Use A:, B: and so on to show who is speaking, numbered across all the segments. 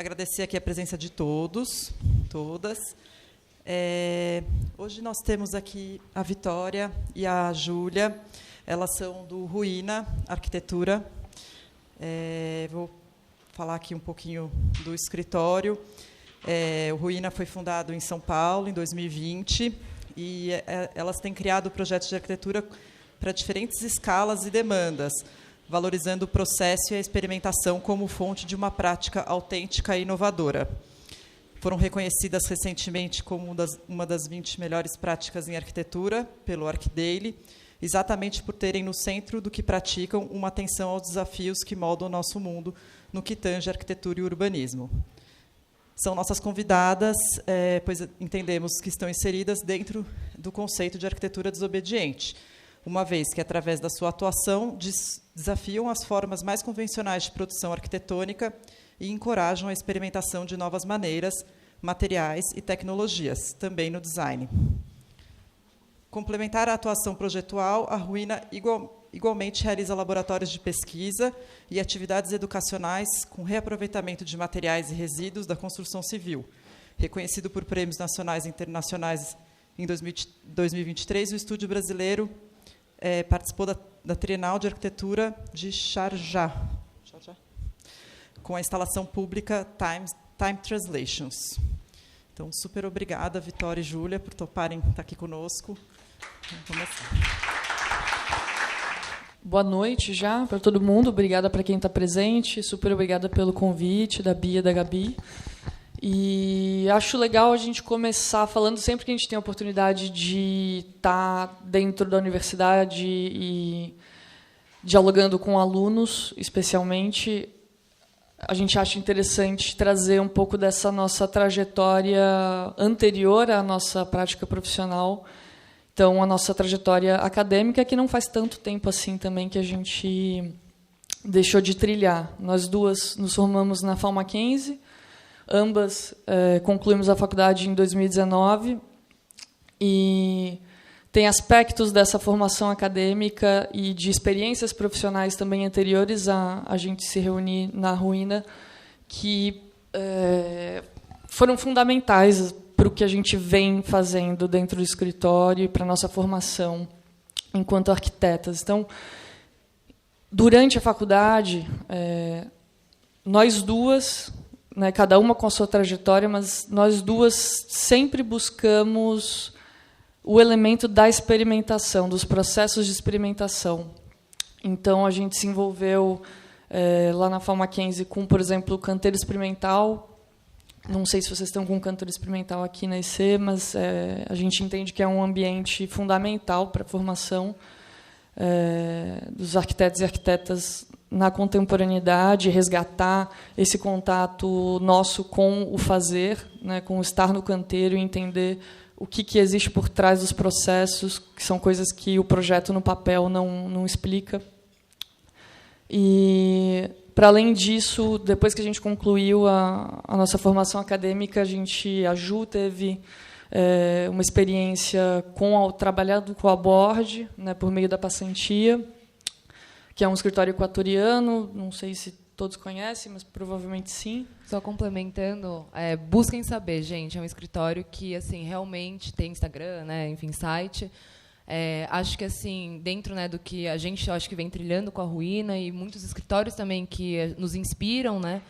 A: Agradecer aqui a presença de todos, todas. Hoje nós temos aqui a Vitória e a Júlia. Elas são do Ruína Arquitetura. Vou falar aqui um pouquinho do escritório. O Ruína foi fundado em São Paulo, em 2020, e elas têm criado projetos de arquitetura para diferentes escalas e demandas, valorizando o processo e a experimentação como fonte de uma prática autêntica e inovadora. Foram reconhecidas recentemente como uma das 20 melhores práticas em arquitetura pelo ArchDaily, exatamente por terem no centro do que praticam uma atenção aos desafios que moldam o nosso mundo no que tange arquitetura e urbanismo. São nossas convidadas, pois entendemos que estão inseridas dentro do conceito de arquitetura desobediente, uma vez que, através da sua atuação, desafiam as formas mais convencionais de produção arquitetônica e encorajam a experimentação de novas maneiras, materiais e tecnologias, também no design. Complementar a atuação projetual, a Ruína igualmente realiza laboratórios de pesquisa e atividades educacionais com reaproveitamento de materiais e resíduos da construção civil. Reconhecido por prêmios nacionais e internacionais em 2023, o Estúdio Brasileiro participou da Trienal de Arquitetura de Sharjah, com a instalação pública Time Translations. Então, super obrigada, Vitória e Júlia, por toparem estar aqui conosco. Vamos começar.
B: Boa noite já para todo mundo. Obrigada para quem está presente. Super obrigada pelo convite da Bia e da Gabi. E acho legal a gente começar falando, sempre que a gente tem a oportunidade de estar dentro da universidade e dialogando com alunos, especialmente, a gente acha interessante trazer um pouco dessa nossa trajetória anterior à nossa prática profissional. Então, a nossa trajetória acadêmica, que não faz tanto tempo assim também que a gente deixou de trilhar. Nós duas nos formamos na FAU Mackenzie, ambas concluímos a faculdade em 2019, e tem aspectos dessa formação acadêmica e de experiências profissionais também anteriores a gente se reunir na Ruína, que foram fundamentais para o que a gente vem fazendo dentro do escritório e para a nossa formação enquanto arquitetas. Então, durante a faculdade, nós duas, né, cada uma com a sua trajetória, mas nós duas sempre buscamos o elemento da experimentação, dos processos de experimentação. Então, a gente se envolveu lá na FAU Mackenzie com, por exemplo, o canteiro experimental. Não sei se vocês estão com um canteiro experimental aqui na IC, mas a gente entende que é um ambiente fundamental para a formação dos arquitetos e arquitetas na contemporaneidade, resgatar esse contato nosso com o fazer, né, com o estar no canteiro e entender o que existe por trás dos processos, que são coisas que o projeto no papel não explica. E, para além disso, depois que a gente concluiu a nossa formação acadêmica, a Ju teve uma experiência trabalhando com a Board, né, por meio da passantia, que é um escritório equatoriano, não sei se todos conhecem, mas provavelmente sim.
C: Só complementando, busquem saber, gente, é um escritório que assim realmente tem Instagram, né, enfim, site. Acho que assim, dentro, né, do que a gente acho que vem trilhando com a Ruína e muitos escritórios também que nos inspiram, né,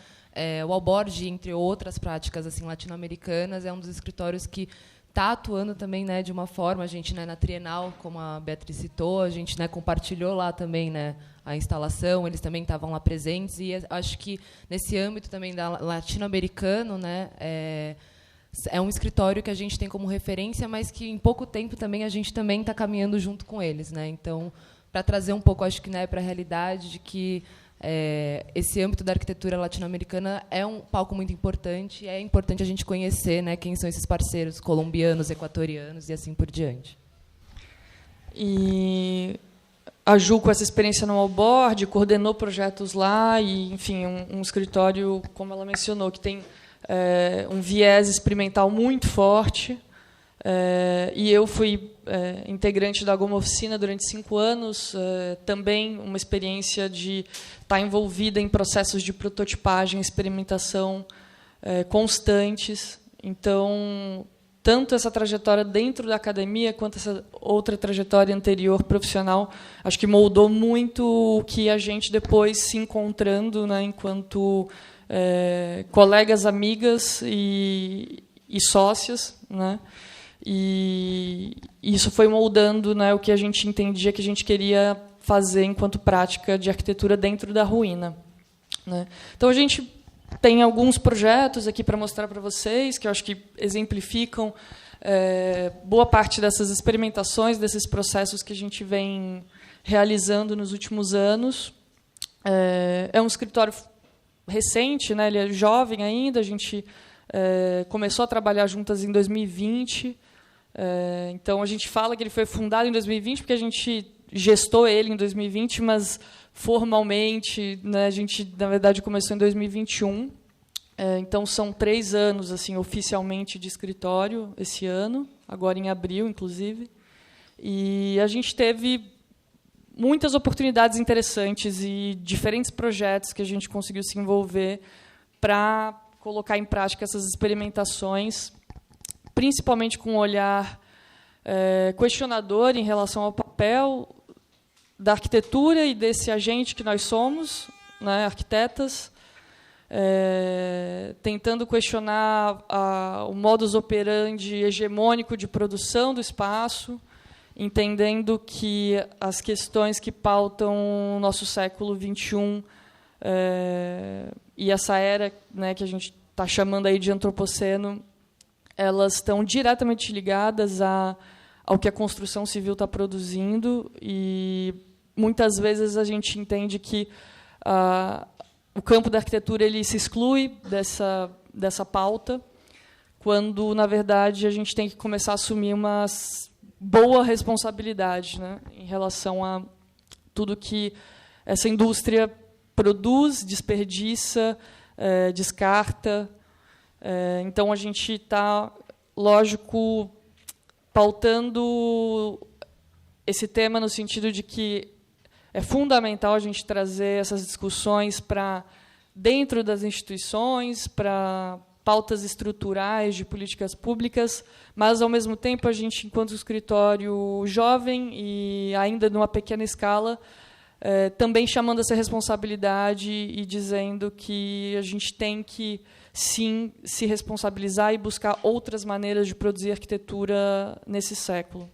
C: o Alborg, entre outras práticas assim latino-americanas, é um dos escritórios que está atuando também, né, de uma forma, a gente, né, na Trienal, como a Beatriz citou, a gente, né, compartilhou lá também, né, a instalação, eles também estavam lá presentes, e acho que nesse âmbito também da latino-americano, né, é um escritório que a gente tem como referência, mas que em pouco tempo também a gente também está caminhando junto com eles, né? Então, para trazer um pouco, acho que, né, para a realidade de que esse âmbito da arquitetura latino-americana é um palco muito importante, e é importante a gente conhecer, né, quem são esses parceiros colombianos, equatorianos e assim por diante.
B: E a Ju, com essa experiência no Alborg, coordenou projetos lá, e, enfim, um escritório, como ela mencionou, que tem um viés experimental muito forte. E eu fui integrante da Goma Oficina durante 5 anos, também uma experiência de estar envolvida em processos de prototipagem, experimentação constantes. Então, tanto essa trajetória dentro da academia quanto essa outra trajetória anterior profissional, acho que moldou muito o que a gente depois se encontrando, né, enquanto colegas, amigas e sócias, né? E isso foi moldando, né, o que a gente entendia que a gente queria fazer enquanto prática de arquitetura dentro da Ruína, né? Então, a gente tem alguns projetos aqui para mostrar para vocês, que eu acho que exemplificam boa parte dessas experimentações, desses processos que a gente vem realizando nos últimos anos. É um escritório recente, né, ele é jovem ainda, a gente começou a trabalhar juntas em 2020. Então, a gente fala que ele foi fundado em 2020 porque a gente gestou ele em 2020, mas formalmente, né, a gente, na verdade, começou em 2021. Então, são 3 anos assim, oficialmente de escritório esse ano, agora em abril, inclusive. E a gente teve muitas oportunidades interessantes e diferentes projetos que a gente conseguiu se envolver para colocar em prática essas experimentações, principalmente com um olhar questionador em relação ao papel da arquitetura e desse agente que nós somos, né, arquitetas, tentando questionar o modus operandi hegemônico de produção do espaço, entendendo que as questões que pautam o nosso século XXI e essa era, né, que a gente está chamando aí de antropoceno, elas estão diretamente ligadas ao que a construção civil está produzindo, e muitas vezes a gente entende que o campo da arquitetura ele se exclui dessa pauta, quando, na verdade, a gente tem que começar a assumir uma boa responsabilidade, né, em relação a tudo que essa indústria produz, desperdiça, descarta. Então, a gente está, lógico, pautando esse tema no sentido de que é fundamental a gente trazer essas discussões para dentro das instituições, para pautas estruturais de políticas públicas, mas, ao mesmo tempo, a gente, enquanto escritório jovem e ainda numa pequena escala, também chamando essa responsabilidade e dizendo que a gente tem que, sim, se responsabilizar e buscar outras maneiras de produzir arquitetura nesse século.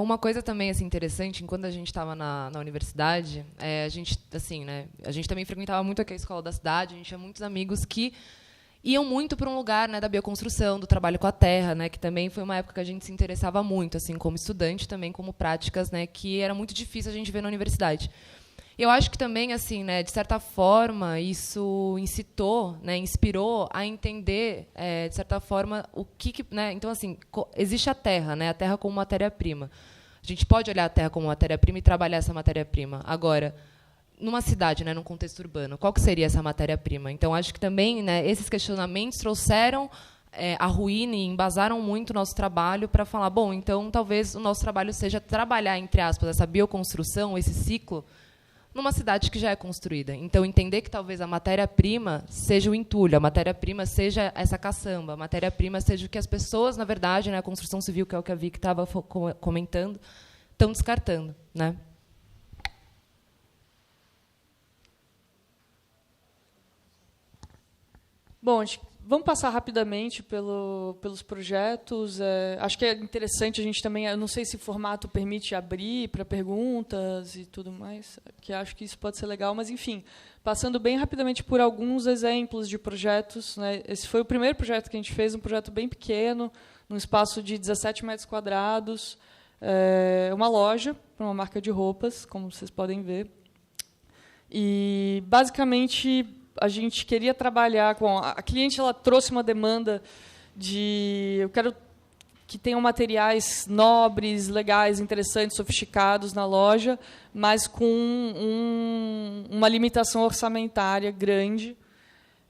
C: Uma coisa também assim, interessante, enquanto a gente estava na universidade, a gente assim, né, a gente também frequentava muito aqui a escola da cidade, a gente tinha muitos amigos que iam muito para um lugar, né, da bioconstrução, do trabalho com a terra, né, que também foi uma época que a gente se interessava muito, assim, como estudante, também como práticas, né, que era muito difícil a gente ver na universidade. Eu acho que também, assim, né, de certa forma, isso incitou, né, inspirou a entender, de certa forma, o que, né, então, assim, existe a terra, né, a terra como matéria-prima. A gente pode olhar a terra como matéria-prima e trabalhar essa matéria-prima. Agora, numa cidade, né, num contexto urbano, qual que seria essa matéria-prima? Então, acho que também, né, esses questionamentos trouxeram a Ruína e embasaram muito o nosso trabalho para falar, bom, então, talvez o nosso trabalho seja trabalhar, entre aspas, essa bioconstrução, esse ciclo, numa cidade que já é construída. Então, entender que talvez a matéria-prima seja o entulho, a matéria-prima seja essa caçamba, a matéria-prima seja o que as pessoas, na verdade, né, a construção civil, que é o que a Vicky estava comentando, estão descartando, né?
B: Bom, vamos passar rapidamente pelos projetos. Acho que é interessante a gente também, eu não sei se o formato permite abrir para perguntas e tudo mais, que acho que isso pode ser legal, mas, enfim, passando bem rapidamente por alguns exemplos de projetos, né? Esse foi o primeiro projeto que a gente fez, um projeto bem pequeno, num espaço de 17 metros quadrados, uma loja para uma marca de roupas, como vocês podem ver. E, basicamente, a gente queria trabalhar com... A cliente ela trouxe uma demanda de... Eu quero que tenham materiais nobres, legais, interessantes, sofisticados na loja, mas com uma limitação orçamentária grande.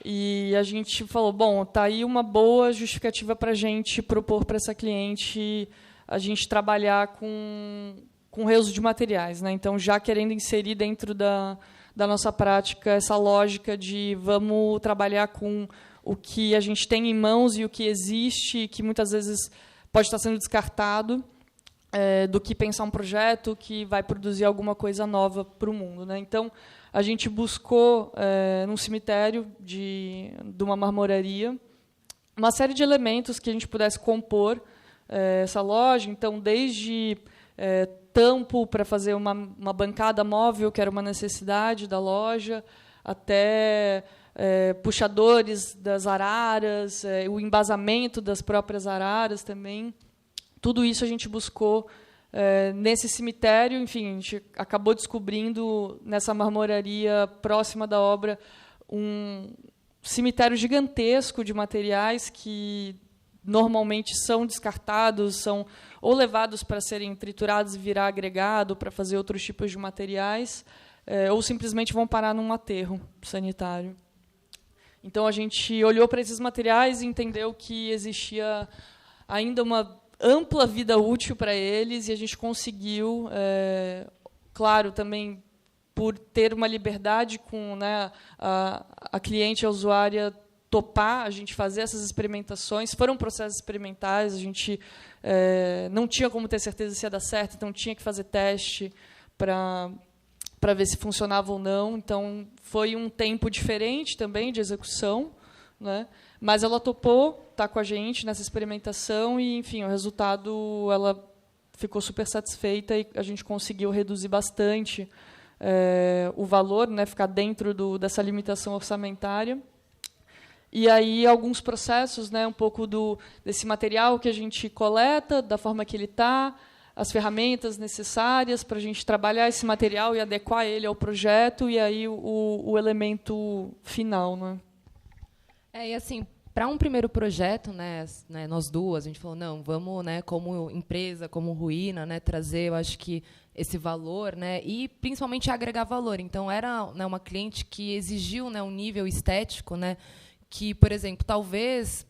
B: E a gente falou, bom, está aí uma boa justificativa para a gente propor para essa cliente a gente trabalhar com reuso de materiais, né? Então, já querendo inserir dentro da nossa prática essa lógica de vamos trabalhar com o que a gente tem em mãos e o que existe, que muitas vezes pode estar sendo descartado, do que pensar um projeto que vai produzir alguma coisa nova para o mundo, né? Então, a gente buscou, num cemitério de uma marmoraria, uma série de elementos que a gente pudesse compor essa loja. Então, desde tampo para fazer uma bancada móvel, que era uma necessidade da loja, até puxadores das araras, o embasamento das próprias araras também. Tudo isso a gente buscou nesse cemitério. Enfim, a gente acabou descobrindo nessa marmoraria próxima da obra um cemitério gigantesco de materiais que normalmente são descartados, são ou levados para serem triturados e virar agregado para fazer outros tipos de materiais, ou simplesmente vão parar num aterro sanitário. Então, a gente olhou para esses materiais e entendeu que existia ainda uma ampla vida útil para eles, e a gente conseguiu, claro, também por ter uma liberdade com, né, a cliente, a usuária, topar a gente fazer essas experimentações. Foram processos experimentais, a gente não tinha como ter certeza se ia dar certo, então tinha que fazer teste para ver se funcionava ou não. Então, foi um tempo diferente também de execução, né? Mas ela topou estar com a gente nessa experimentação e, enfim, o resultado, ela ficou super satisfeita e a gente conseguiu reduzir bastante o valor, né, ficar dentro dessa limitação orçamentária. E aí alguns processos, né, um pouco desse material que a gente coleta, da forma que ele está, as ferramentas necessárias para a gente trabalhar esse material e adequar ele ao projeto, e aí o elemento final, né?
C: E assim, para um primeiro projeto, né, nós duas, a gente falou, não, vamos, né, como empresa, como Ruína, né, trazer, eu acho que esse valor, né, e principalmente agregar valor. Então, era, né, uma cliente que exigiu, né, um nível estético, né, que, por exemplo, talvez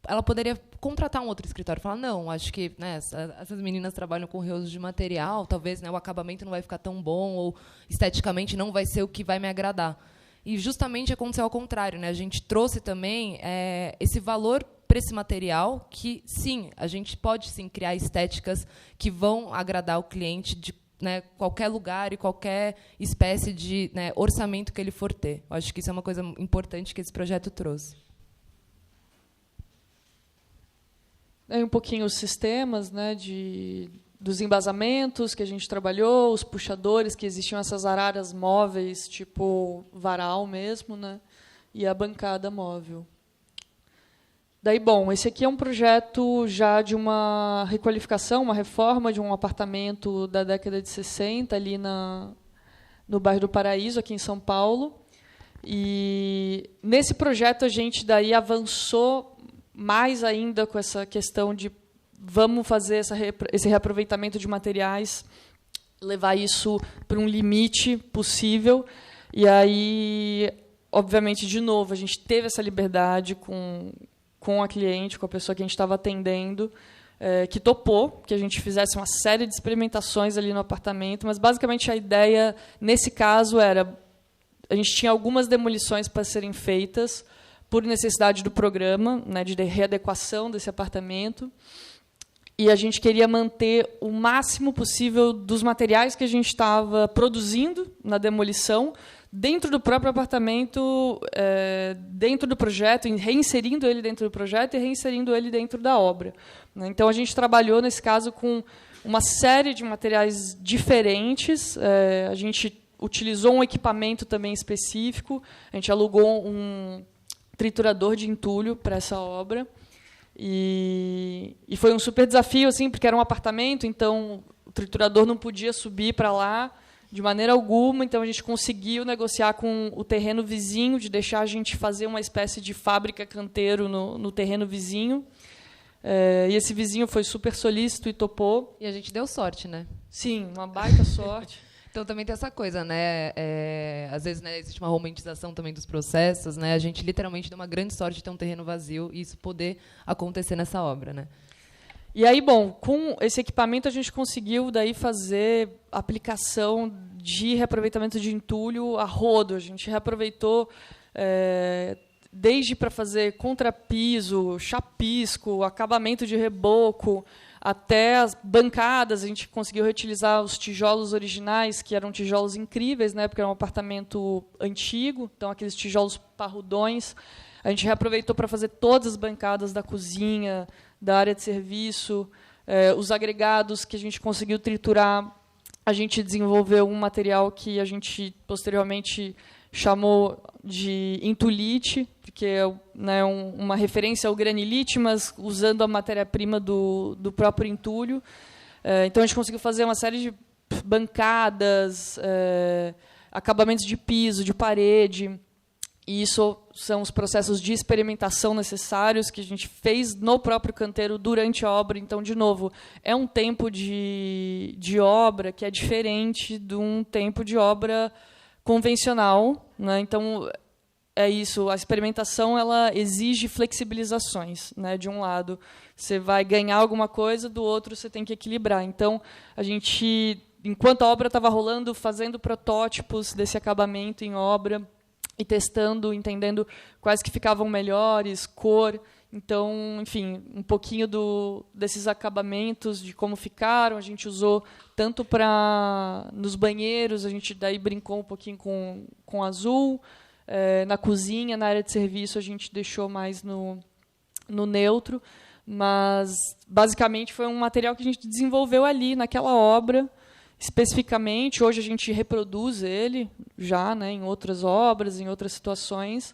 C: ela poderia contratar um outro escritório. Falar, não, acho que, né, essas meninas trabalham com reuso de material, talvez, né, o acabamento não vai ficar tão bom, ou esteticamente não vai ser o que vai me agradar. E justamente aconteceu ao contrário, né? A gente trouxe também esse valor para esse material, que, sim, a gente pode sim criar estéticas que vão agradar o cliente de, né, qualquer lugar e qualquer espécie de, né, orçamento que ele for ter. Eu acho que isso é uma coisa importante que esse projeto trouxe.
B: Um pouquinho os sistemas, né, dos embasamentos que a gente trabalhou, os puxadores, que existiam essas araras móveis, tipo varal mesmo, né, e a bancada móvel. Daí, bom, esse aqui é um projeto já de uma requalificação, uma reforma de um apartamento da década de 60, ali no bairro do Paraíso, aqui em São Paulo. E nesse projeto a gente daí avançou mais ainda com essa questão de vamos fazer esse reaproveitamento de materiais, levar isso para um limite possível. E aí, obviamente, de novo, a gente teve essa liberdade com a cliente, com a pessoa que a gente estava atendendo, que topou que a gente fizesse uma série de experimentações ali no apartamento, mas, basicamente, a ideia, nesse caso, era... A gente tinha algumas demolições para serem feitas por necessidade do programa, né, de readequação desse apartamento, e a gente queria manter o máximo possível dos materiais que a gente estava produzindo na demolição dentro do próprio apartamento, dentro do projeto, reinserindo ele dentro do projeto e reinserindo ele dentro da obra. Então, a gente trabalhou, nesse caso, com uma série de materiais diferentes. A gente utilizou um equipamento também específico, a gente alugou um triturador de entulho para essa obra. E foi um super desafio, assim, porque era um apartamento, então o triturador não podia subir para lá de maneira alguma, então a gente conseguiu negociar com o terreno vizinho, de deixar a gente fazer uma espécie de fábrica canteiro no terreno vizinho. E esse vizinho foi super solícito e topou.
C: E a gente deu sorte, né?
B: Sim, uma baita sorte.
C: Então, também tem essa coisa, né? Às vezes, né, existe uma romantização também dos processos, né? A gente, literalmente, deu uma grande sorte de ter um terreno vazio e isso poder acontecer nessa obra, né?
B: E aí, bom, com esse equipamento, a gente conseguiu daí fazer aplicação de reaproveitamento de entulho a rodo. A gente reaproveitou desde para fazer contrapiso, chapisco, acabamento de reboco, até as bancadas. A gente conseguiu reutilizar os tijolos originais, que eram tijolos incríveis, né, porque era um apartamento antigo, então aqueles tijolos parrudões. A gente reaproveitou para fazer todas as bancadas da cozinha, da área de serviço, os agregados que a gente conseguiu triturar. A gente desenvolveu um material que a gente posteriormente chamou de intulite, porque é, né, uma referência ao granilite, mas usando a matéria-prima do próprio entulho. Então, a gente conseguiu fazer uma série de bancadas, acabamentos de piso, de parede. E isso são os processos de experimentação necessários que a gente fez no próprio canteiro durante a obra. Então, de novo, é um tempo de obra que é diferente de um tempo de obra convencional, né? Então, é isso. A experimentação ela exige flexibilizações, né? De um lado, você vai ganhar alguma coisa, do outro, você tem que equilibrar. Então, a gente, enquanto a obra estava rolando, fazendo protótipos desse acabamento em obra, e testando, entendendo quais que ficavam melhores, cor. Então, enfim, um pouquinho desses acabamentos, de como ficaram, a gente usou tanto nos banheiros, a gente daí brincou um pouquinho com azul, na cozinha, na área de serviço, a gente deixou mais no neutro, mas, basicamente, foi um material que a gente desenvolveu ali, naquela obra, especificamente. Hoje a gente reproduz ele já, né, em outras obras, em outras situações,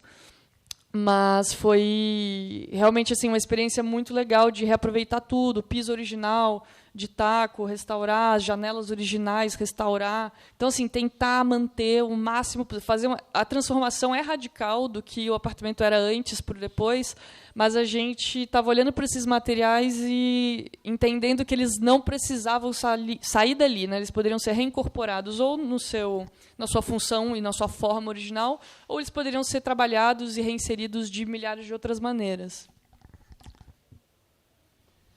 B: mas foi realmente assim uma experiência muito legal de reaproveitar tudo, piso original de taco, restaurar as janelas originais, restaurar. Então, assim, tentar manter o máximo, a transformação é radical do que o apartamento era antes por depois, mas a gente estava olhando para esses materiais e entendendo que eles não precisavam sair dali, né? Eles poderiam ser reincorporados ou na sua função e na sua forma original, ou eles poderiam ser trabalhados e reinseridos de milhares de outras maneiras.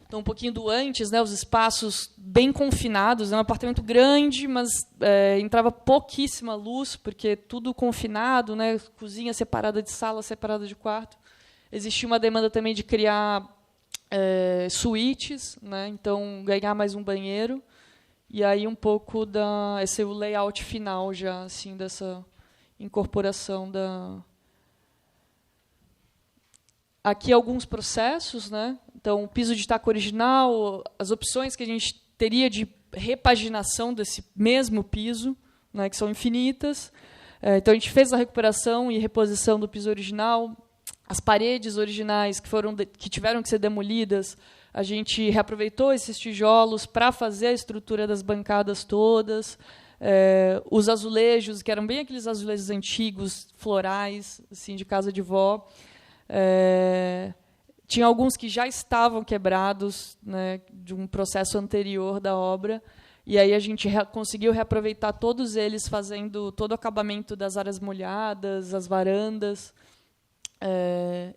B: Então, um pouquinho do antes, né, os espaços bem confinados, é um apartamento grande, mas entrava pouquíssima luz, porque tudo confinado, né, cozinha separada de sala, separada de quarto. Existia uma demanda também de criar suítes, né, então ganhar mais um banheiro. E aí um pouco esse é o layout final já, assim, dessa incorporação da... Aqui alguns processos, né? Então, o piso de taco original, as opções que a gente teria de repaginação desse mesmo piso, né, que são infinitas. Então, a gente fez a recuperação e reposição do piso original. As paredes originais que tiveram que ser demolidas, a gente reaproveitou esses tijolos para fazer a estrutura das bancadas todas. Os azulejos, que eram bem aqueles azulejos antigos, florais, assim, de casa de vó. Tinha alguns que já estavam quebrados, né, de um processo anterior da obra, e aí a gente conseguiu reaproveitar todos eles, fazendo todo o acabamento das áreas molhadas, as varandas,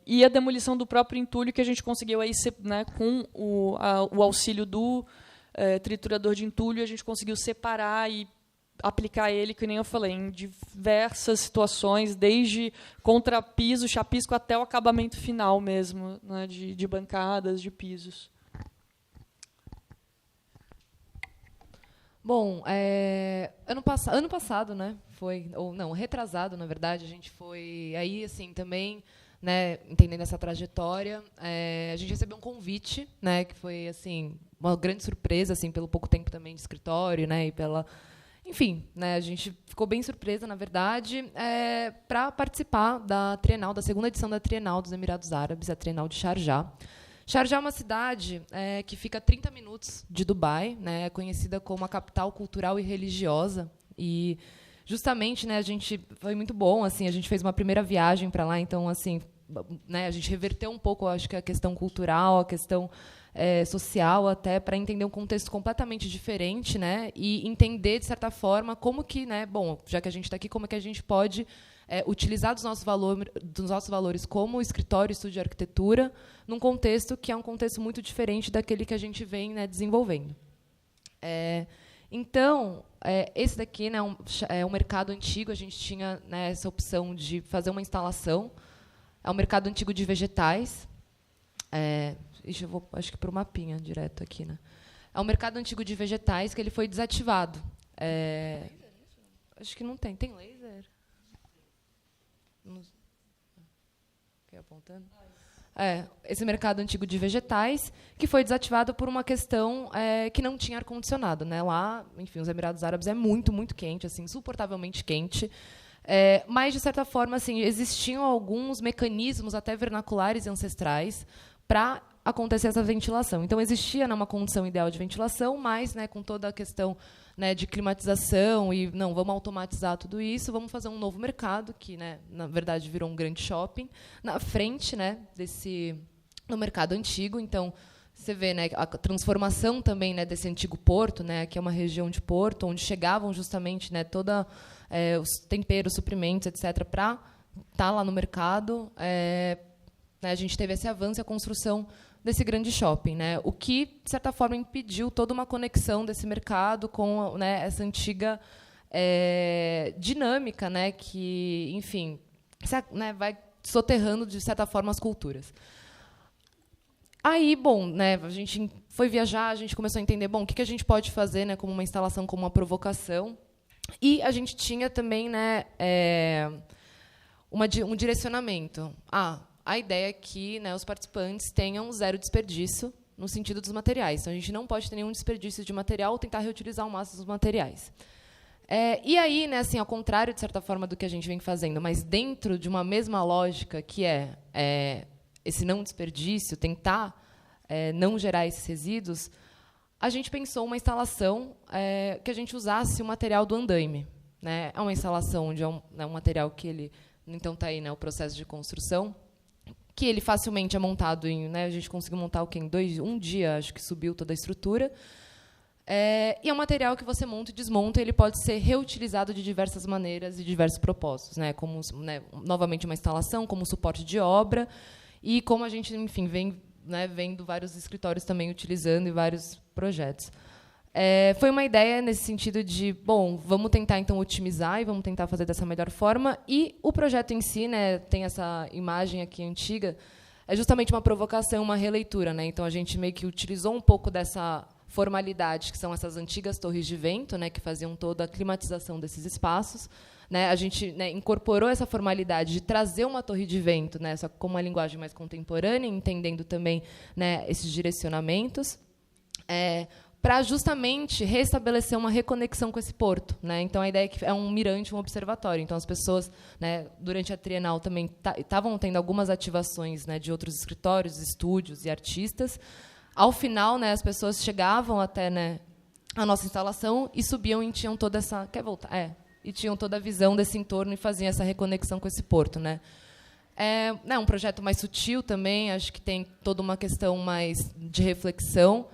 B: e a demolição do próprio entulho, que a gente conseguiu, aí, né, com o auxílio do triturador de entulho, a gente conseguiu separar e aplicar ele, que nem eu falei, em diversas situações, desde contrapiso, chapisco, até o acabamento final mesmo, né, de bancadas, de pisos.
C: Bom, ano passado, né, retrasado, na verdade, a gente foi aí, assim, também, né, entendendo essa trajetória, a gente recebeu um convite, né, que foi, assim, uma grande surpresa, assim, pelo pouco tempo também de escritório, né, e pela... Enfim, né, a gente ficou bem surpresa, na verdade, para participar da Trienal, da segunda edição da Trienal dos Emirados Árabes, a Trienal de Sharjah. Sharjah é uma cidade que fica a 30 minutos de Dubai, né, é conhecida como a capital cultural e religiosa. E, justamente, né, foi muito bom, assim, a gente fez uma primeira viagem para lá, então, assim, né, a gente reverteu um pouco, acho que a questão cultural, a questão social, até para entender um contexto completamente diferente, né, e entender, de certa forma, como que, né, bom, já que a gente está aqui, como é que a gente pode utilizar dos nossos valores como escritório e estúdio de arquitetura num contexto que é um contexto muito diferente daquele que a gente vem, né, desenvolvendo. Então, esse daqui, né, é um mercado antigo, a gente tinha, né, essa opção de fazer uma instalação. É um mercado antigo de vegetais. Eu vou, acho que para o mapinha direto aqui, né? É um mercado antigo de vegetais que ele foi desativado. Acho que não tem. Tem laser? Quer apontando? Esse mercado antigo de vegetais que foi desativado por uma questão que não tinha ar-condicionado, né? Lá, enfim, os Emirados Árabes é muito, muito quente, assim, insuportavelmente quente. Mas, de certa forma, assim, existiam alguns mecanismos até vernaculares e ancestrais para acontecer essa ventilação. Então, existia, né, uma condição ideal de ventilação, mas, né, com toda a questão, né, de climatização e não, vamos automatizar tudo isso, vamos fazer um novo mercado que, né, na verdade, virou um grande shopping na frente, né, no mercado antigo. Então, você vê, né, a transformação também, né, desse antigo porto, né, que é uma região de porto onde chegavam justamente, né, toda os temperos, suprimentos, etc., para estar lá no mercado. Né, a gente teve esse avanço e a construção desse grande shopping, né? O que, de certa forma, impediu toda uma conexão desse mercado com, né, essa antiga dinâmica, né, que, enfim, né, vai soterrando, de certa forma, as culturas. Aí, bom, né, a gente foi viajar, a gente começou a entender, bom, o que a gente pode fazer, né, como uma instalação, como uma provocação. E a gente tinha também, né, um direcionamento. A ideia é que, né, os participantes tenham zero desperdício no sentido dos materiais. Então, a gente não pode ter nenhum desperdício de material ou tentar reutilizar o máximo dos materiais. E aí, né, assim, ao contrário, de certa forma, do que a gente vem fazendo, mas dentro de uma mesma lógica, que esse não desperdício, tentar não gerar esses resíduos, a gente pensou uma instalação que a gente usasse o material do andaime. Né? É uma instalação onde é um material que ele... Então, está aí, né, o processo de construção, que ele facilmente é montado em... Né, a gente conseguiu montar o quê? Em um dia, acho que subiu toda a estrutura. E é um material que você monta e desmonta, e ele pode ser reutilizado de diversas maneiras e diversos propósitos, né, como, né, novamente, uma instalação, como suporte de obra, e como a gente, enfim, vem, né, vendo vários escritórios também utilizando e vários projetos. Foi uma ideia nesse sentido de, bom, vamos tentar, então, otimizar e vamos tentar fazer dessa melhor forma. E o projeto em si, né, tem essa imagem aqui antiga, é justamente uma provocação, uma releitura. Né? Então, a gente meio que utilizou um pouco dessa formalidade, que são essas antigas torres de vento, né, que faziam toda a climatização desses espaços. Né? A gente, né, incorporou essa formalidade de trazer uma torre de vento, né, só com uma linguagem mais contemporânea, entendendo também, né, esses direcionamentos, para justamente restabelecer uma reconexão com esse porto. Né? Então, a ideia é que é um mirante, um observatório. Então, as pessoas, né, durante a Trienal, também estavam tendo algumas ativações, né, de outros escritórios, estúdios e artistas. Ao final, né, as pessoas chegavam até, né, a nossa instalação e subiam e tinham toda essa... Quer voltar? E tinham toda a visão desse entorno e faziam essa reconexão com esse porto. Né? É um projeto mais sutil também, acho que tem toda uma questão mais de reflexão,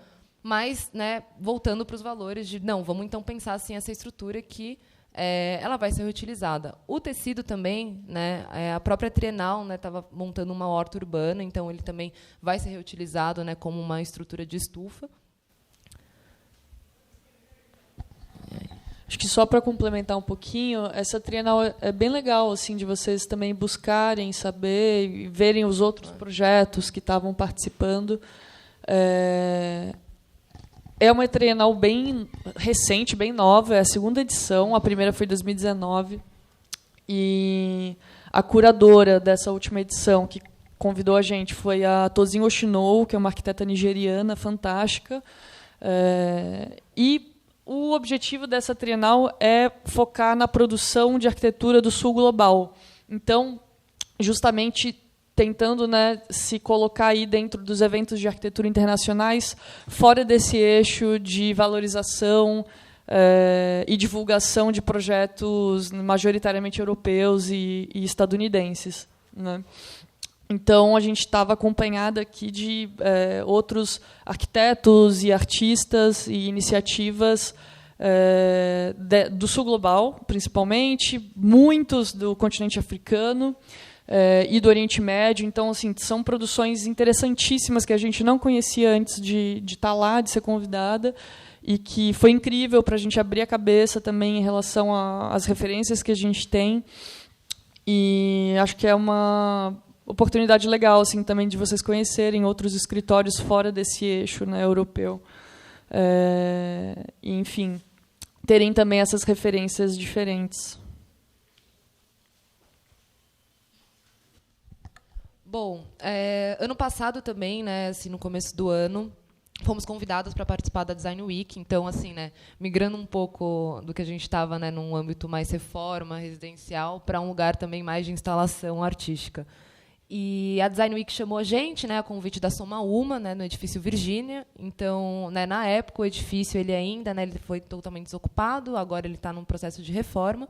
C: mas, né, voltando para os valores de, não, vamos então pensar assim, essa estrutura que ela vai ser reutilizada. O tecido também, né, a própria Trienal estava montando uma horta urbana, então ele também vai ser reutilizado, né, como uma estrutura de estufa.
B: Acho que só para complementar um pouquinho, essa Trienal é bem legal, assim, de vocês também buscarem, saber e verem os outros projetos que estavam participando. É uma Trienal bem recente, bem nova, é a segunda edição, a primeira foi em 2019. E a curadora dessa última edição, que convidou a gente, foi a Tosin Oshinou, que é uma arquiteta nigeriana fantástica. E o objetivo dessa Trienal é focar na produção de arquitetura do sul global. Então, justamente tentando, né, se colocar aí dentro dos eventos de arquitetura internacionais, fora desse eixo de valorização e divulgação de projetos majoritariamente europeus e estadunidenses. Né? Então, a gente estava acompanhada aqui de outros arquitetos e artistas e iniciativas do sul global, principalmente, muitos do continente africano, e do Oriente Médio. Então, assim, são produções interessantíssimas que a gente não conhecia antes de estar lá, de ser convidada, e que foi incrível para a gente abrir a cabeça também em relação às referências que a gente tem. E acho que é uma oportunidade legal assim, também de vocês conhecerem outros escritórios fora desse eixo, né, europeu. E, enfim, terem também essas referências diferentes.
C: Bom, ano passado também, né, assim, no começo do ano, fomos convidados para participar da Design Week. Então, assim, né, migrando um pouco do que a gente estava, né, num âmbito mais reforma, residencial, para um lugar também mais de instalação artística. E a Design Week chamou a gente, né, a convite da Soma Uma, né, no edifício Virgínia. Então, né, na época, o edifício ele ainda, né, ele foi totalmente desocupado, agora ele está num processo de reforma.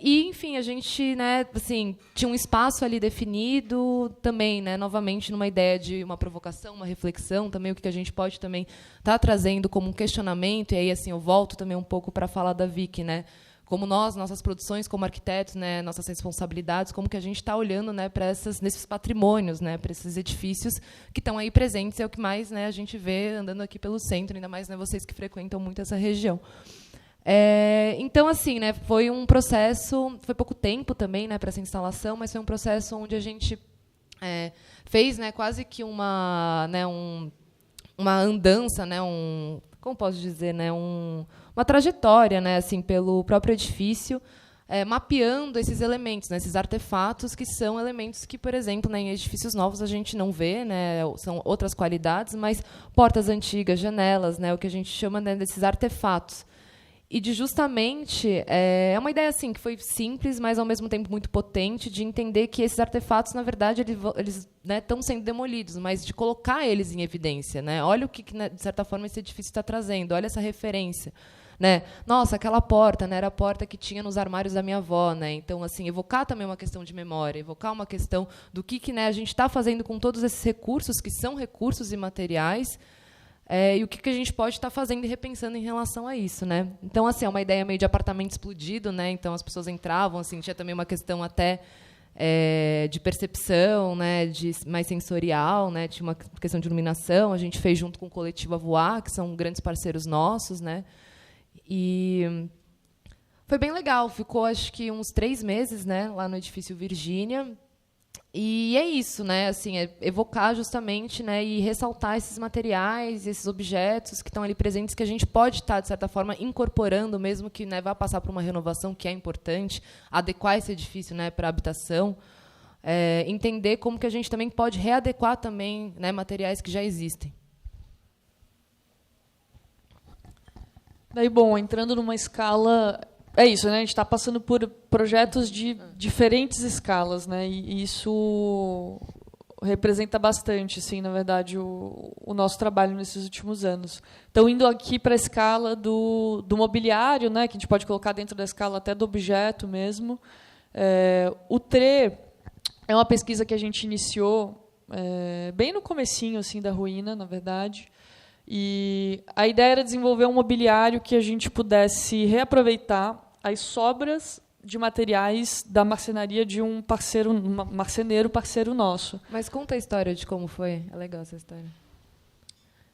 C: E, enfim, a gente, né, assim, tinha um espaço ali definido também, né, novamente, numa ideia de uma provocação, uma reflexão, também o que a gente pode também estar trazendo como um questionamento. E aí, assim, eu volto também um pouco para falar da Vicky, né, como nossas produções como arquitetos, né, nossas responsabilidades, como que a gente está olhando, né, para nesses patrimônios, né, para esses edifícios que estão aí presentes. É o que mais, né, a gente vê andando aqui pelo centro, ainda mais, né, vocês que frequentam muito essa região. Então, assim, né, foi um processo, foi pouco tempo também, né, para essa instalação, mas foi um processo onde a gente fez, né, quase que uma andança, né, como posso dizer, né, uma trajetória, né, assim, pelo próprio edifício, mapeando esses elementos, né, esses artefatos que são elementos que, por exemplo, né, em edifícios novos a gente não vê, né, são outras qualidades, mas portas antigas, janelas, né, o que a gente chama, né, desses artefatos. E de justamente é uma ideia assim que foi simples, mas ao mesmo tempo muito potente, de entender que esses artefatos, na verdade, eles né, estão sendo demolidos, mas de colocar eles em evidência, né? Olha o que né, de certa forma esse edifício está trazendo, olha essa referência, né? Nossa, aquela porta, né, era a porta que tinha nos armários da minha avó, né? Então, assim, evocar também uma questão de memória, evocar uma questão do que né, a gente está fazendo com todos esses recursos que são recursos imateriais. E o que a gente pode estar fazendo e repensando em relação a isso, né? Então, assim, é uma ideia meio de apartamento explodido, né? Então, as pessoas entravam, assim, tinha também uma questão até de percepção, né? Mais sensorial, né? Tinha uma questão de iluminação. A gente fez junto com o coletivo A Voar, que são grandes parceiros nossos, né? E foi bem legal. Ficou, acho que, uns 3 meses, né? Lá no edifício Virgínia. E é isso, né? Assim, evocar justamente, né, e ressaltar esses materiais, esses objetos que estão ali presentes, que a gente pode estar, de certa forma, incorporando, mesmo que né, vá passar por uma renovação, que é importante, adequar esse edifício né, para a habitação, entender como que a gente também pode readequar também né, materiais que já existem.
B: Daí, bom, entrando numa escala... É isso, né? A gente está passando por projetos de diferentes escalas, né? E isso representa bastante, sim, na verdade, o nosso trabalho nesses últimos anos. Então, indo aqui para a escala do mobiliário, né? Que a gente pode colocar dentro da escala até do objeto mesmo. O TRE é uma pesquisa que a gente iniciou bem no comecinho assim, da Ruína, na verdade. E a ideia era desenvolver um mobiliário que a gente pudesse reaproveitar as sobras de materiais da marcenaria de um marceneiro parceiro nosso.
C: Mas conta a história de como foi. É legal essa história.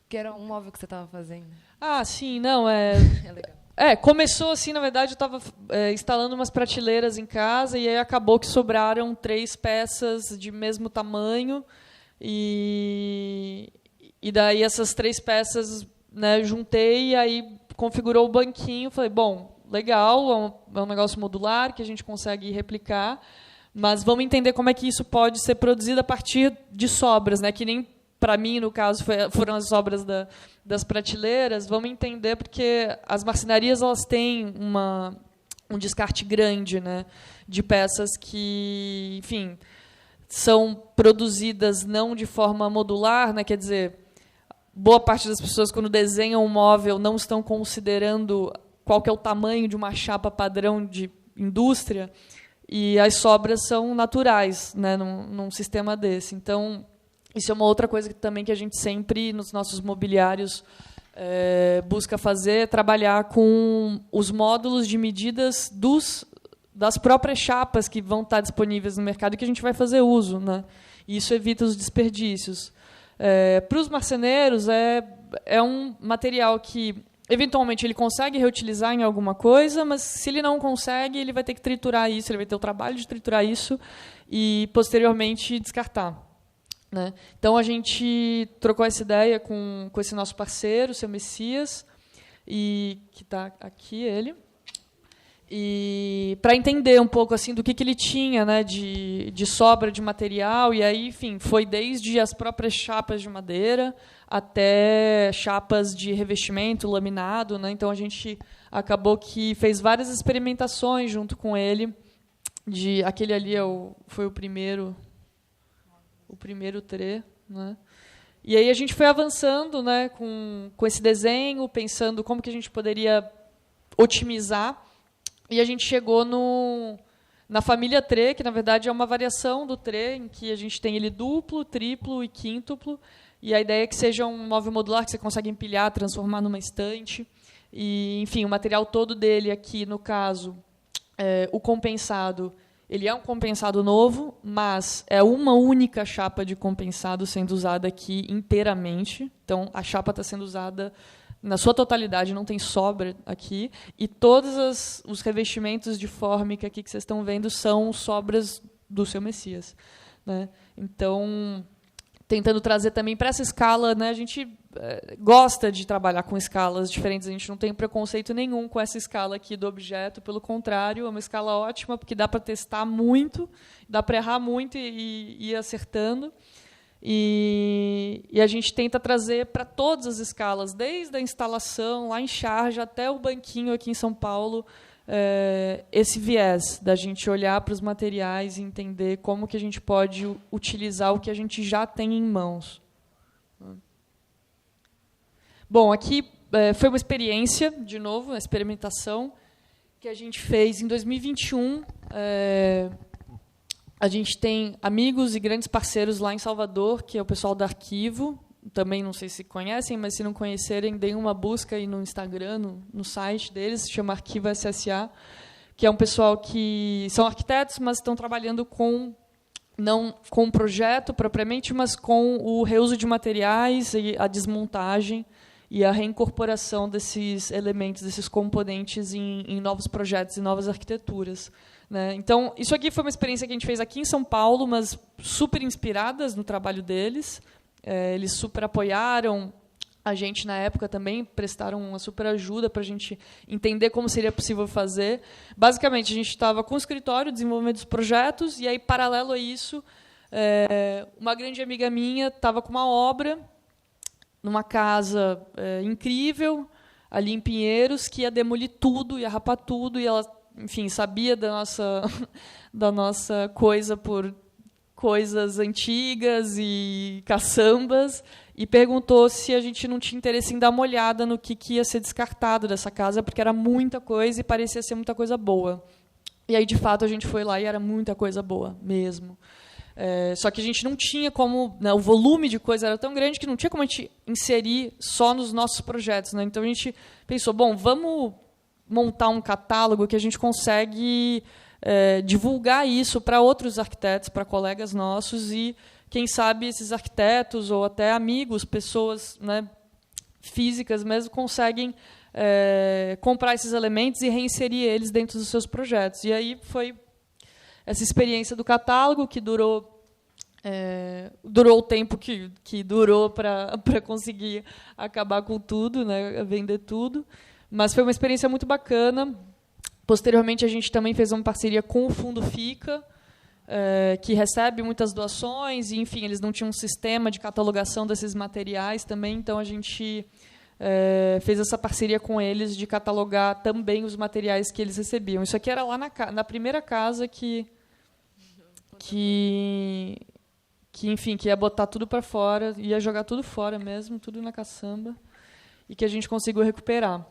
C: Que era um móvel que você estava fazendo.
B: Ah, sim, não,
C: é legal.
B: Começou assim, na verdade, eu estava instalando umas prateleiras em casa e aí acabou que sobraram 3 peças de mesmo tamanho e daí essas 3 peças né, juntei e aí configurou o banquinho. Falei, bom, legal, é um negócio modular que a gente consegue replicar, mas vamos entender como é que isso pode ser produzido a partir de sobras, né? Que nem para mim, no caso, foram as sobras das prateleiras. Vamos entender porque as marcenarias elas têm um descarte grande, né, de peças que, enfim, são produzidas não de forma modular, né? Quer dizer, boa parte das pessoas, quando desenham um móvel, não estão considerando qual que é o tamanho de uma chapa padrão de indústria, e as sobras são naturais, né, num sistema desse. Então, isso é uma outra coisa que a gente sempre, nos nossos mobiliários, busca fazer, trabalhar com os módulos de medidas das próprias chapas que vão estar disponíveis no mercado e que a gente vai fazer uso, né? E isso evita os desperdícios. Para os marceneiros, é um material que eventualmente, ele consegue reutilizar em alguma coisa, mas se ele não consegue, ele vai ter que triturar isso, ele vai ter o trabalho de triturar isso e, posteriormente, descartar. Né? Então, a gente trocou essa ideia com esse nosso parceiro, o seu Messias, e que está aqui, ele, e para entender um pouco assim do que ele tinha, né, de sobra de material. E aí, enfim, foi desde as próprias chapas de madeira até chapas de revestimento, laminado. Né? Então, a gente acabou que fez várias experimentações junto com ele. Aquele ali foi o primeiro trê, né? E aí a gente foi avançando, né, com esse desenho, pensando como que a gente poderia otimizar. E a gente chegou na família trê, que, na verdade, é uma variação do trê, em que a gente tem ele duplo, triplo e quíntuplo. E a ideia é que seja um móvel modular que você consegue empilhar, transformar numa estante. E, enfim, o material todo dele aqui, no caso, o compensado, ele é um compensado novo, mas é uma única chapa de compensado sendo usada aqui inteiramente. Então, a chapa está sendo usada na sua totalidade, não tem sobra aqui. E todos os revestimentos de fórmica aqui que vocês estão vendo são sobras do seu Messias. Né? Então, tentando trazer também para essa escala, né, a gente gosta de trabalhar com escalas diferentes, a gente não tem preconceito nenhum com essa escala aqui do objeto, pelo contrário, é uma escala ótima, porque dá para testar muito, dá para errar muito e ir acertando. E a gente tenta trazer para todas as escalas, desde a instalação lá em Sharjah até o banquinho aqui em São Paulo, esse viés da gente olhar para os materiais e entender como que a gente pode utilizar o que a gente já tem em mãos. Bom, aqui foi uma experiência, de novo, uma experimentação que a gente fez em 2021. A gente tem amigos e grandes parceiros lá em Salvador, que é o pessoal do Arquivo. Também não sei se conhecem, mas se não conhecerem, deem uma busca aí no Instagram, no site deles, se chama Arquivo SSA, que é um pessoal que são arquitetos, mas estão trabalhando não com o projeto propriamente, mas com o reuso de materiais, e a desmontagem e a reincorporação desses elementos, desses componentes em novos projetos e novas arquiteturas. Né? Então, isso aqui foi uma experiência que a gente fez aqui em São Paulo, mas super inspiradas no trabalho deles. Eles super apoiaram a gente na época também, prestaram uma super ajuda para a gente entender como seria possível fazer. Basicamente, a gente estava com o escritório, desenvolvimento dos projetos, e aí, paralelo a isso, uma grande amiga minha estava com uma obra numa casa incrível, ali em Pinheiros, que ia demolir tudo, ia rapar tudo, e ela, enfim, sabia da nossa coisa por coisas antigas e caçambas, e perguntou se a gente não tinha interesse em dar uma olhada no que ia ser descartado dessa casa, porque era muita coisa e parecia ser muita coisa boa. E aí, de fato, a gente foi lá e era muita coisa boa mesmo. Só que a gente não tinha como, né, o volume de coisa era tão grande que não tinha como a gente inserir só nos nossos projetos. Né? Então, a gente pensou, bom, vamos montar um catálogo que a gente consegue divulgar isso para outros arquitetos, para colegas nossos, e, quem sabe, esses arquitetos ou até amigos, pessoas, né, físicas mesmo, conseguem comprar esses elementos e reinserir eles dentro dos seus projetos. E aí foi essa experiência do catálogo, que durou o tempo que durou para conseguir acabar com tudo, né, vender tudo. Mas foi uma experiência muito bacana. Posteriormente, a gente também fez uma parceria com o Fundo FICA, que recebe muitas doações, e, enfim, eles não tinham um sistema de catalogação desses materiais também, então a gente fez essa parceria com eles de catalogar também os materiais que eles recebiam. Isso aqui era lá na primeira casa que enfim, que ia botar tudo para fora, ia jogar tudo fora mesmo, tudo na caçamba, e que a gente conseguiu recuperar.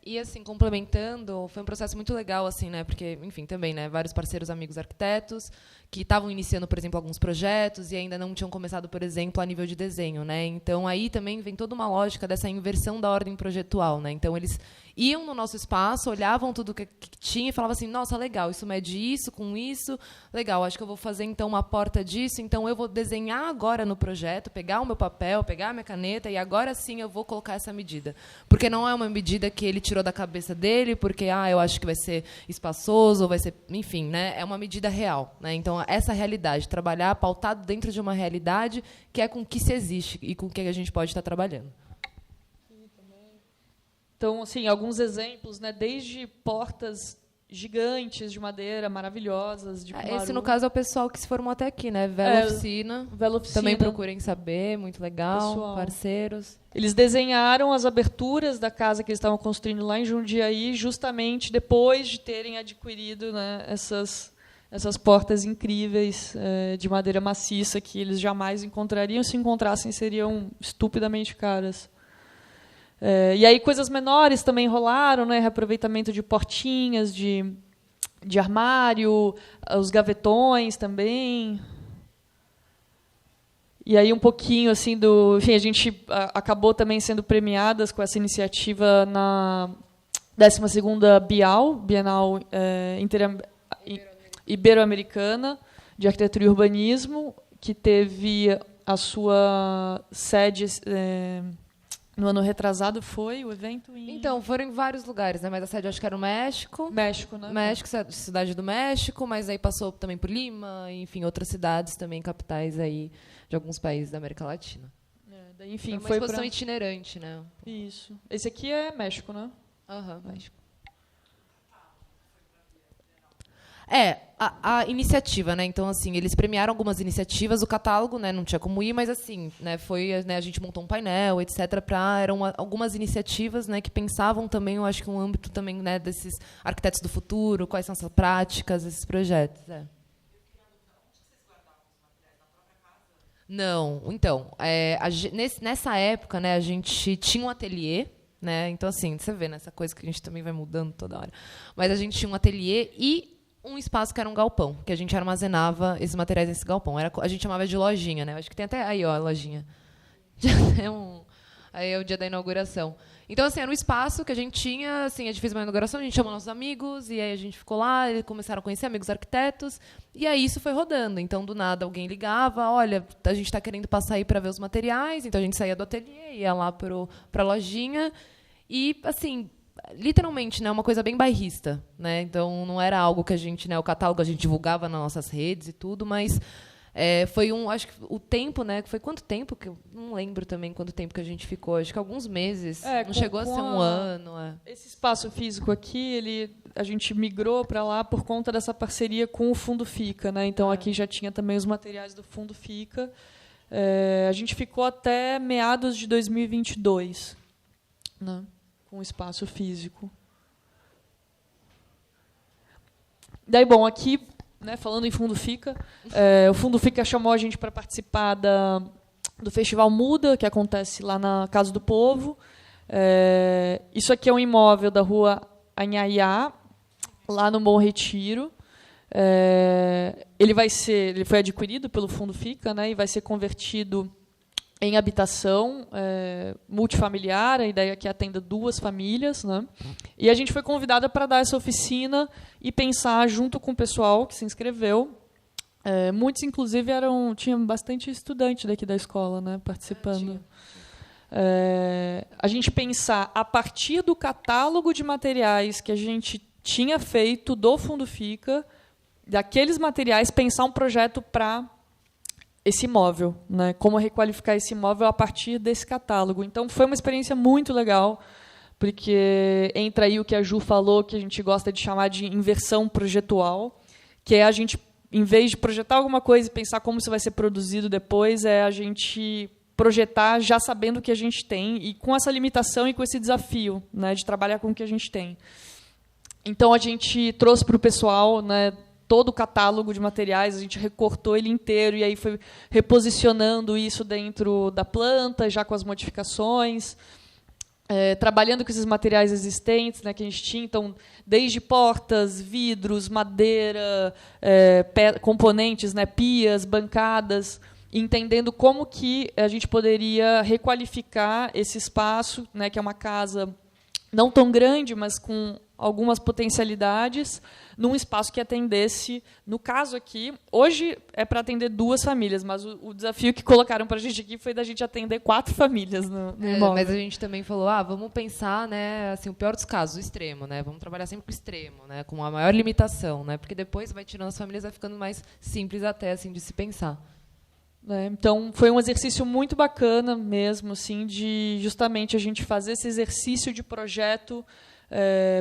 C: E, assim, complementando, foi um processo muito legal, assim, né? Porque, enfim, também, né, vários parceiros, amigos arquitetos que estavam iniciando, por exemplo, alguns projetos e ainda não tinham começado, por exemplo, a nível de desenho, né? Então, aí também vem toda uma lógica dessa inversão da ordem projetual, né? Então, eles iam no nosso espaço, olhavam tudo que tinha e falavam assim, nossa, legal, isso mede isso, com isso, legal, acho que eu vou fazer então uma porta disso, então eu vou desenhar agora no projeto, pegar o meu papel, pegar a minha caneta e agora sim eu vou colocar essa medida. Porque não é uma medida que ele tirou da cabeça dele, porque eu acho que vai ser espaçoso, vai ser, enfim, né? É uma medida real, né? Então essa realidade, trabalhar pautado dentro de uma realidade que é com que se existe e com que a gente pode estar trabalhando.
B: Então, assim, alguns exemplos, né? Desde portas gigantes de madeira, maravilhosas. De
C: Esse, no caso, é o pessoal que se formou até aqui, né? Vela Oficina.
B: Vela Oficina.
C: Também procurem saber, muito legal.
B: Pessoal.
C: Parceiros.
B: Eles desenharam as aberturas da casa que eles estavam construindo lá em Jundiaí, justamente depois de terem adquirido, né, essas portas incríveis de madeira maciça que eles jamais encontrariam. Se encontrassem, seriam estupidamente caras. E aí coisas menores também rolaram, né? Reaproveitamento de portinhas, de armário, os gavetões também. E aí um pouquinho assim enfim, a gente acabou também sendo premiadas com essa iniciativa na 12ª Bienal Ibero-Americana de Arquitetura e Urbanismo, que teve a sua sede no ano retrasado. Foi o evento
C: Então, foram em vários lugares, né? Mas a sede acho que era no México.
B: México, né?
C: México, cidade do México, mas aí passou também por Lima, enfim, outras cidades também, capitais aí de alguns países da América Latina.
B: Daí, enfim,
C: foi uma exposição itinerante, né?
B: Isso. Esse aqui é México, né?
C: México. A iniciativa, né? Então, assim, eles premiaram algumas iniciativas, o catálogo, né, não tinha como ir, mas assim, né, a gente montou um painel, etc. Eram algumas iniciativas, né, que pensavam também, eu acho que um âmbito também, né, desses arquitetos do futuro, quais são essas práticas, esses projetos. Não, então, nessa época, né, a gente tinha um ateliê, né? Então, assim, você vê nessa coisa que a gente também vai mudando toda hora. Mas a gente tinha um ateliê e um espaço que era um galpão, que a gente armazenava esses materiais nesse galpão. A gente chamava de lojinha, né? Acho que tem até aí, ó, a lojinha. Aí é o dia da inauguração. Então, assim, era um espaço que a gente tinha, assim, a gente fez uma inauguração, a gente chamou nossos amigos, e aí a gente ficou lá, eles começaram a conhecer amigos arquitetos, e aí isso foi rodando. Então, do nada, alguém ligava, olha, a gente está querendo passar aí para ver os materiais, então a gente saía do ateliê, ia lá para a lojinha, e, assim, literalmente, né, uma coisa bem bairrista, né? Então não era algo que a gente, né, o catálogo a gente divulgava nas nossas redes e tudo, mas foi acho que o tempo, né, foi quanto tempo que eu não lembro também quanto tempo que a gente ficou, acho que alguns meses, não chegou a ser um ano.
B: Esse espaço físico aqui, a gente migrou para lá por conta dessa parceria com o Fundo Fica, né? Então aqui já tinha também os materiais do Fundo Fica. A gente ficou até meados de 2022, né? Com o espaço físico. Daí, bom, aqui, né, falando em Fundo Fica, o Fundo Fica chamou a gente para participar do Festival Muda, que acontece lá na Casa do Povo. Isso aqui é um imóvel da Rua Anhaiá, lá no Bom Retiro. Ele foi adquirido pelo Fundo Fica, né, e vai ser convertido em habitação multifamiliar, a ideia é que atenda 2 famílias, né? E a gente foi convidada para dar essa oficina e pensar junto com o pessoal que se inscreveu. Muitos, inclusive, tinha bastante estudante daqui da escola, né, participando. A gente pensar, a partir do catálogo de materiais que a gente tinha feito do Fundo Fica, daqueles materiais, pensar um projeto para esse imóvel, né? Como requalificar esse imóvel a partir desse catálogo. Então, foi uma experiência muito legal, porque entra aí o que a Ju falou, que a gente gosta de chamar de inversão projetual, que é a gente, em vez de projetar alguma coisa e pensar como isso vai ser produzido depois, é a gente projetar já sabendo o que a gente tem e com essa limitação e com esse desafio, né, de trabalhar com o que a gente tem. Então, a gente trouxe para o pessoal, né, todo o catálogo de materiais, a gente recortou ele inteiro e aí foi reposicionando isso dentro da planta, já com as modificações, trabalhando com esses materiais existentes, né, que a gente tinha, então, desde portas, vidros, madeira, componentes, né, pias, bancadas, entendendo como que a gente poderia requalificar esse espaço, né, que é uma casa não tão grande, mas com algumas potencialidades, num espaço que atendesse, no caso aqui, hoje é para atender 2 famílias, mas o desafio que colocaram para a gente aqui foi da gente atender 4 famílias no imóvel.
C: Mas a gente também falou, vamos pensar, né, assim, o pior dos casos, o extremo, né, vamos trabalhar sempre com o extremo, né, com a maior limitação, né, porque depois vai tirando as famílias, vai ficando mais simples até assim de se pensar.
B: Então, foi um exercício muito bacana mesmo, assim, de justamente a gente fazer esse exercício de projeto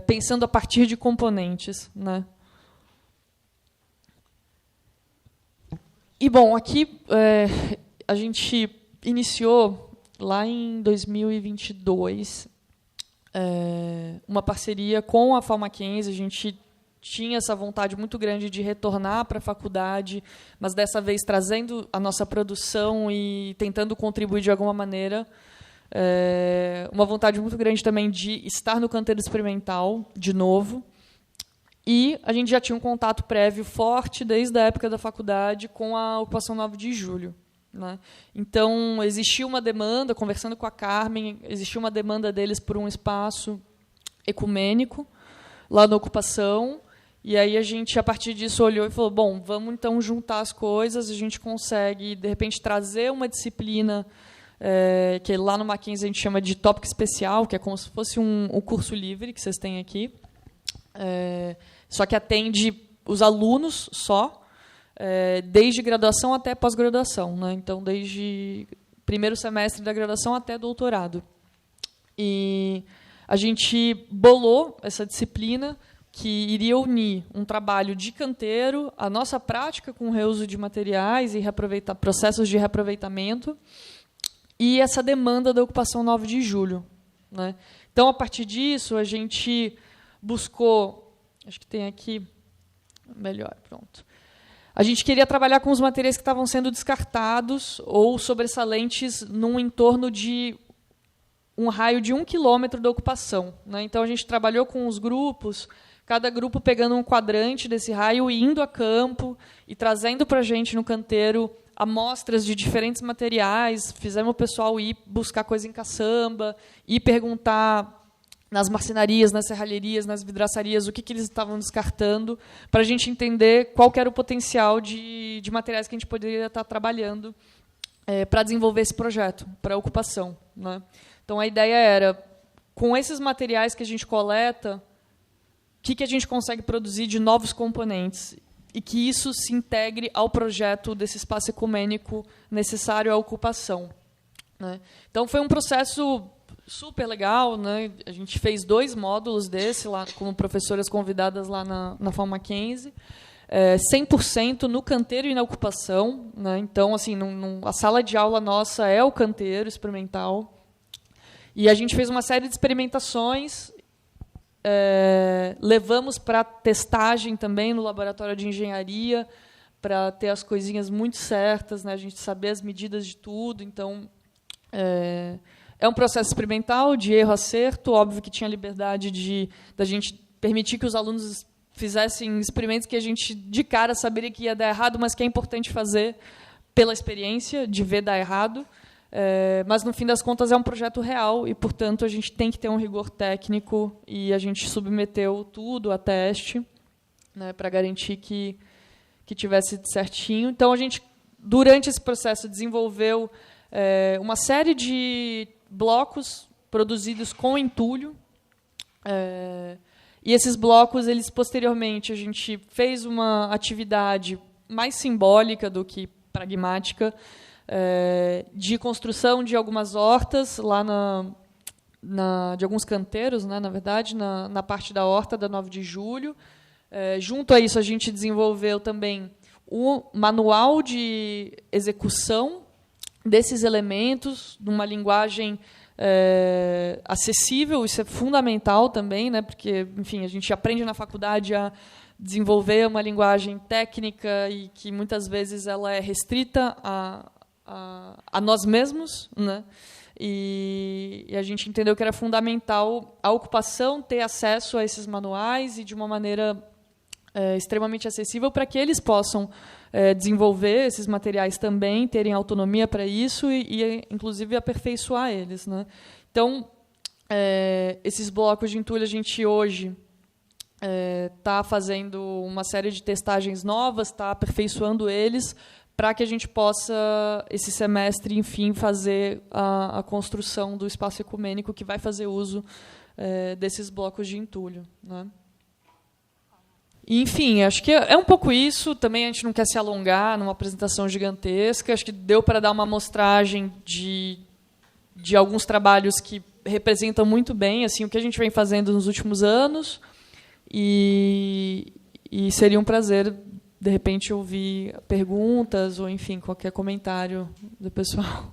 B: pensando a partir de componentes, né? E, bom, aqui a gente iniciou, lá em 2022, uma parceria com a FAO Mackenzie. A gente tinha essa vontade muito grande de retornar para a faculdade, mas, dessa vez, trazendo a nossa produção e tentando contribuir de alguma maneira. Uma vontade muito grande também de estar no canteiro experimental de novo, e a gente já tinha um contato prévio forte desde a época da faculdade com a ocupação 9 de julho, né? Então, existia uma demanda, conversando com a Carmen, existia uma demanda deles por um espaço ecumênico lá na ocupação, e aí a gente, a partir disso, olhou e falou, bom, vamos então juntar as coisas, a gente consegue, de repente, trazer uma disciplina que lá no Mackenzie a gente chama de tópico especial, que é como se fosse um curso livre que vocês têm aqui, só que atende os alunos só, desde graduação até pós-graduação, né? Então, desde primeiro semestre da graduação até doutorado. E a gente bolou essa disciplina que iria unir um trabalho de canteiro, a nossa prática com o reuso de materiais e processos de reaproveitamento, e essa demanda da ocupação 9 de julho, né? Então, a partir disso, a gente buscou, acho que tem aqui, melhor, pronto. A gente queria trabalhar com os materiais que estavam sendo descartados ou sobressalentes num entorno de um raio de 1 quilômetro da ocupação, né? Então, a gente trabalhou com os grupos, cada grupo pegando um quadrante desse raio e indo a campo e trazendo para a gente no canteiro amostras de diferentes materiais, fizemos o pessoal ir buscar coisa em caçamba, ir perguntar nas marcenarias, nas serralherias, nas vidraçarias, o que eles estavam descartando, para a gente entender qual que era o potencial de materiais que a gente poderia estar trabalhando para desenvolver esse projeto, para a ocupação, né? Então, a ideia era, com esses materiais que a gente coleta, o que a gente consegue produzir de novos componentes, e que isso se integre ao projeto desse espaço ecumênico necessário à ocupação, né? Então, foi um processo super legal, né? A gente fez 2 módulos desse, lá, como professoras convidadas lá na FAO Mackenzie, 100% no canteiro e na ocupação, né? Então, assim, a sala de aula nossa é o canteiro experimental, e a gente fez uma série de experimentações, levamos para testagem também no laboratório de engenharia, para ter as coisinhas muito certas, né? A gente saber as medidas de tudo. Então, é um processo experimental, de erro-acerto. Óbvio que tinha liberdade da gente permitir que os alunos fizessem experimentos que a gente, de cara, saberia que ia dar errado, mas que é importante fazer pela experiência de ver dar errado. Mas, no fim das contas, é um projeto real e, portanto, a gente tem que ter um rigor técnico, e a gente submeteu tudo a teste, né, para garantir que tivesse certinho. Então, a gente, durante esse processo, desenvolveu uma série de blocos produzidos com entulho, e esses blocos, eles posteriormente, a gente fez uma atividade mais simbólica do que pragmática, de construção de algumas hortas lá de alguns canteiros, né, na verdade, na parte da horta da 9 de julho. Junto a isso, a gente desenvolveu também o manual de execução desses elementos, numa linguagem acessível. Isso é fundamental também, né, porque, enfim, a gente aprende na faculdade a desenvolver uma linguagem técnica e que, muitas vezes, ela é restrita a nós mesmos, né? E a gente entendeu que era fundamental a ocupação ter acesso a esses manuais, e de uma maneira extremamente acessível, para que eles possam desenvolver esses materiais também, terem autonomia para isso e inclusive, aperfeiçoar eles, né? Então, Esses blocos de entulho, a gente hoje está fazendo uma série de testagens novas, está aperfeiçoando eles, para que a gente possa, esse semestre, enfim, fazer a construção do espaço ecumênico que vai fazer uso desses blocos de entulho, né? Enfim, acho que é um pouco isso. Também a gente não quer se alongar numa apresentação gigantesca. Acho que deu para dar uma amostragem de alguns trabalhos que representam muito bem assim, o que a gente vem fazendo nos últimos anos. E seria um prazer, de repente, ouvir perguntas ou, enfim, qualquer comentário do pessoal.